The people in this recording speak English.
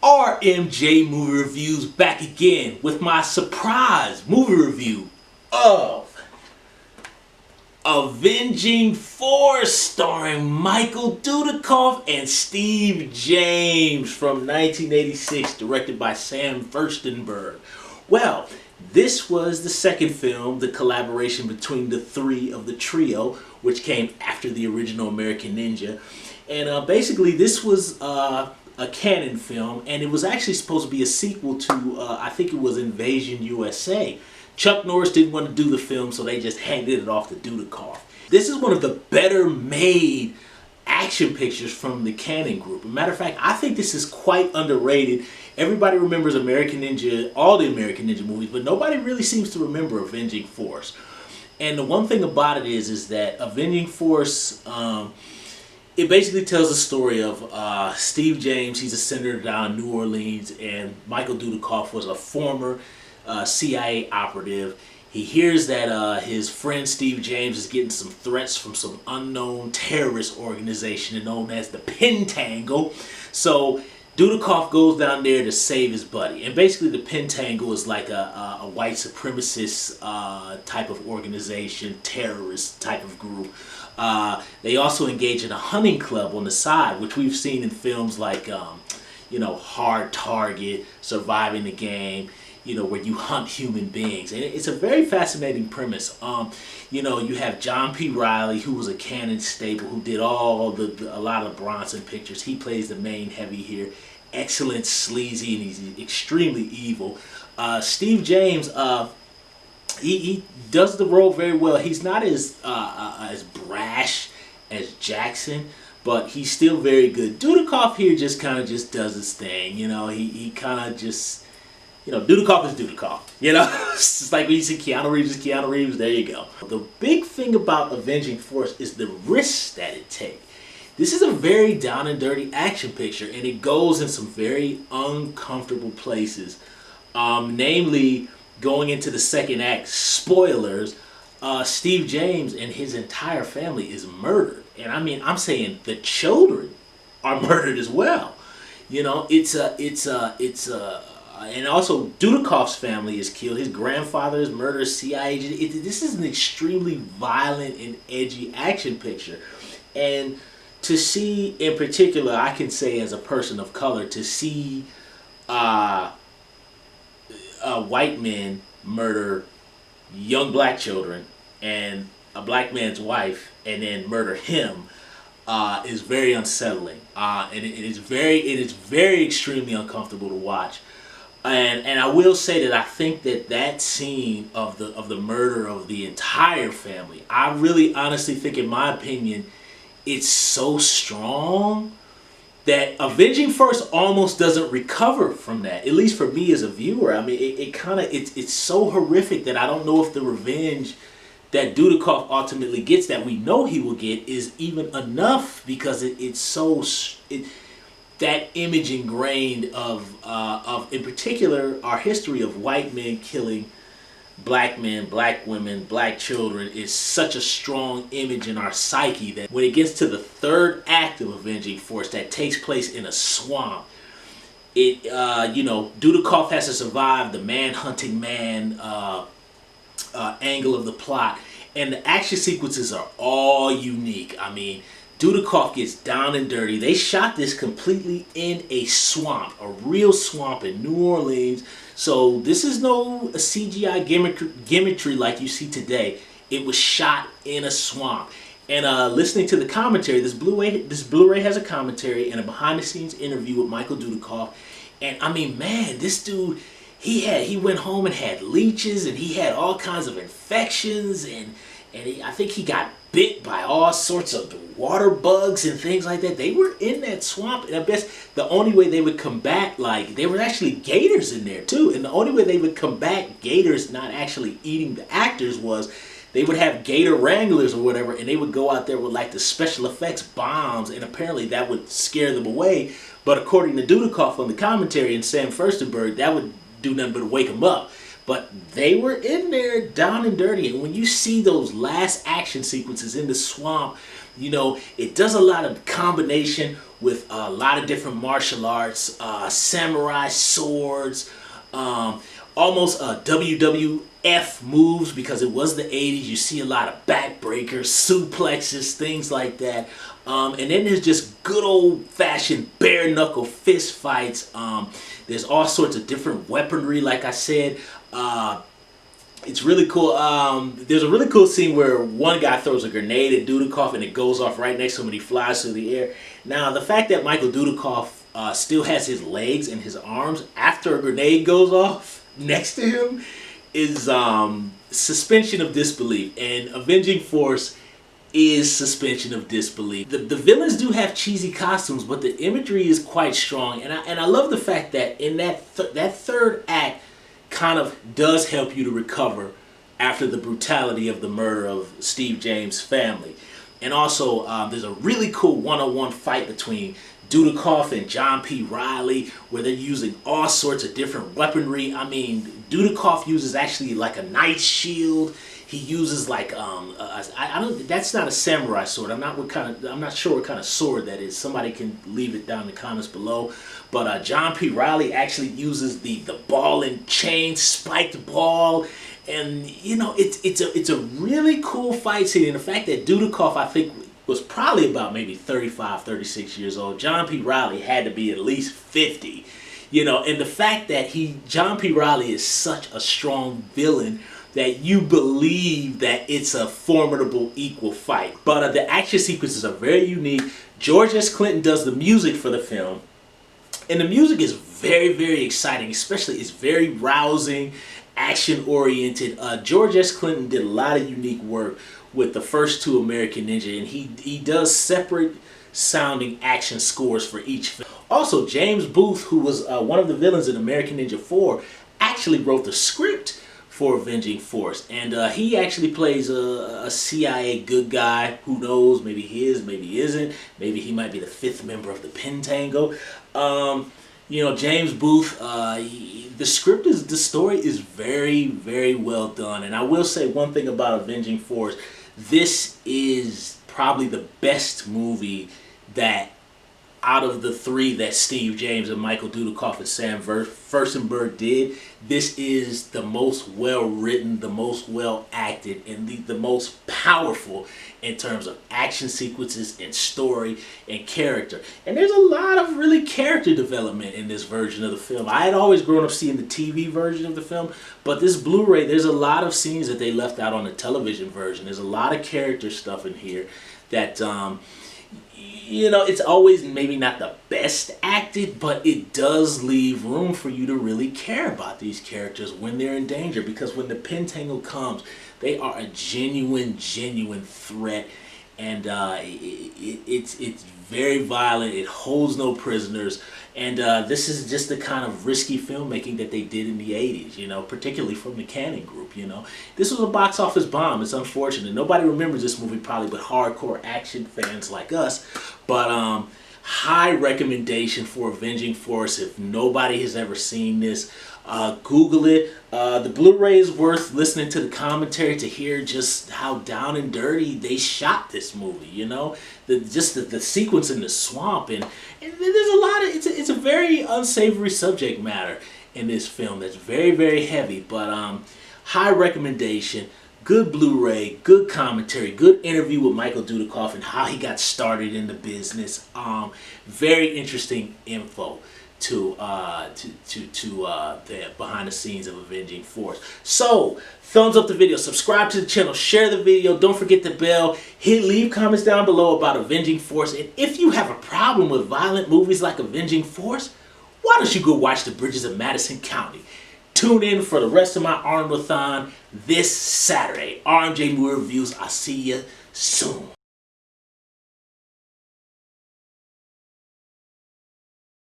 RMJ Movie Reviews back again with my surprise movie review of Avenging starring Michael Dudikoff and Steve James from 1986, directed by Sam Firstenberg. Well, this was the second film, the collaboration between the three of the trio, which came after the original American Ninja. And basically this was a canon film, and it was actually supposed to be a sequel to, I think it was Invasion USA. Chuck Norris didn't want to do the film, so they just handed it off to Dudikoff. This is one of the better made action pictures from the Canon group. As a matter of fact, I think this is quite underrated. Everybody remembers American Ninja, all the American Ninja movies, but nobody really seems to remember Avenging Force. And the one thing about it is that Avenging Force, it basically tells the story of Steve James. He's a senator down in New Orleans, and Michael Dudikoff was a former CIA operative. He hears that his friend Steve James is getting some threats from some unknown terrorist organization known as the Pentangle. So Dudikoff goes down there to save his buddy. And basically the Pentangle is like a white supremacist type of organization, terrorist type of group. They also engage in a hunting club on the side, which we've seen in films like, Hard Target, Surviving the Game, where you hunt human beings. And it's a very fascinating premise. You have John P. Reilly, who was a Canon staple, who did a lot of Bronson pictures. He plays the main heavy here. Excellent, sleazy, and he's extremely evil. Steve James, he does the role very well. He's not as brash as Jackson, but he's still very good. Dudikoff here just kind of does his thing. He kind of just, Dudikoff is Dudikoff. It's just like when you see Keanu Reeves is Keanu Reeves. There you go. The big thing about Avenging Force is the risks that it takes. This is a very down and dirty action picture, and it goes in some very uncomfortable places. Namely, going into the second act, spoilers, Steve James and his entire family is murdered. And I'm saying the children are murdered as well. And also Dudikoff's family is killed. His grandfather is murdered, CIA agent. This is an extremely violent and edgy action picture. And to see, in particular, I can say as a person of color, to see white men murder young black children and a black man's wife and then murder him is very unsettling. And it is very extremely uncomfortable to watch. And I will say that I think that scene of the murder of the entire family, I really honestly think, in my opinion, it's so strong that Avenging Force almost doesn't recover from that. At least for me as a viewer. It's so horrific that I don't know if the revenge that Dudikoff ultimately gets, that we know he will get, is even enough, because that image ingrained of in particular our history of white men killing black men, black women, black children is such a strong image in our psyche that when it gets to the third act of Avenging Force that takes place in a swamp, Dudikoff has to survive the man-hunting man angle of the plot, and the action sequences are all unique. Dudikoff gets down and dirty. They shot this completely in a swamp, a real swamp in New Orleans. So this is no CGI gimmickry like you see today. It was shot in a swamp. And listening to the commentary, this Blu-ray has a commentary and a behind-the-scenes interview with Michael Dudikoff. And this dude, he went home and had leeches, and he had all kinds of infections, and I think he got bit by all sorts of water bugs and things like that. They were in that swamp, and I guess the only way they would combat, there were actually gators in there too, and the only way they would combat gators not actually eating the actors was they would have gator wranglers or whatever, and they would go out there with the special effects bombs, and apparently that would scare them away. But according to Dudikoff on the commentary and Sam Firstenberg, that would do nothing but wake them up. but they were in there down and dirty. And when you see those last action sequences in the swamp, you know, it does a lot of combination with a lot of different martial arts, samurai swords, almost WWF moves, because it was the 80s. You see a lot of backbreakers, suplexes, things like that. And then there's just good old-fashioned bare-knuckle fist fights. There's all sorts of different weaponry, like I said. It's really cool. There's a really cool scene where one guy throws a grenade at Dudikoff and it goes off right next to him and he flies through the air. Now, the fact that Michael Dudikoff still has his legs and his arms after a grenade goes off next to him is suspension of disbelief. And Avenging Force is suspension of disbelief. The villains do have cheesy costumes, but the imagery is quite strong. And I love the fact that in that third act kind of does help you to recover after the brutality of the murder of Steve James' family. And also, there's a really cool one-on-one fight between Dudikoff and John P. Reilly, where they're using all sorts of different weaponry. I mean, Dudikoff uses actually like a knight's shield. He uses like I don't. That's not a samurai sword. I'm not sure what kind of sword that is. Somebody can leave it down in the comments below. But John P. Reilly actually uses the ball and chain spiked ball, and you know it's a really cool fight scene. And the fact that Dudikoff, I think, was probably about maybe 35, 36 years old. John P. Reilly had to be at least 50. You know, and the fact that John P. Reilly is such a strong villain that you believe that it's a formidable equal fight. But the action sequences are very unique. George S. Clinton does the music for the film. And the music is very, very exciting. Especially, it's very rousing, action-oriented. George S. Clinton did a lot of unique work with the first two American Ninja. And he does separate sounding action scores for each film. Also, James Booth, who was one of the villains in American Ninja 4, actually wrote the script for Avenging Force, and he actually plays a CIA good guy. Who knows? Maybe he is, maybe he isn't. Maybe he might be the fifth member of the Pentangle. You know, James Booth. The story is very, very well done. And I will say one thing about Avenging Force: this is probably the best movie that, out of the three that Steve James and Michael Dudikoff and Sam Firstenberg did, this is the most well-written, the most well-acted, and the most powerful in terms of action sequences and story and character. And there's a lot of really character development in this version of the film. I had always grown up seeing the TV version of the film, but this Blu-ray, there's a lot of scenes that they left out on the television version. There's a lot of character stuff in here that you know, it's always maybe not the best acted, but it does leave room for you to really care about these characters when they're in danger. Because when the Pentangle comes, they are a genuine threat, and it's very violent. It holds no prisoners, and this is just the kind of risky filmmaking that they did in the 80s, you know, particularly from the Cannon Group, you know. This was a box office bomb. It's unfortunate. Nobody remembers this movie probably but hardcore action fans like us, but high recommendation for Avenging Force. If nobody has ever seen this, Google it. The Blu-ray is worth listening to the commentary to hear just how down and dirty they shot this movie, you know. The sequence in the swamp, and there's a lot of, it's a very unsavory subject matter in this film that's very, very heavy, but high recommendation. Good Blu-ray, good commentary, good interview with Michael Dudikoff and how he got started in the business. Very interesting info to the behind the scenes of Avenging Force. So, thumbs up the video, subscribe to the channel, share the video, don't forget the bell, leave comments down below about Avenging Force, and if you have a problem with violent movies like Avenging Force, why don't you go watch The Bridges of Madison County? Tune in for the rest of my Arnold-a-thon this Saturday. RMJ Movie Reviews. I'll see you soon.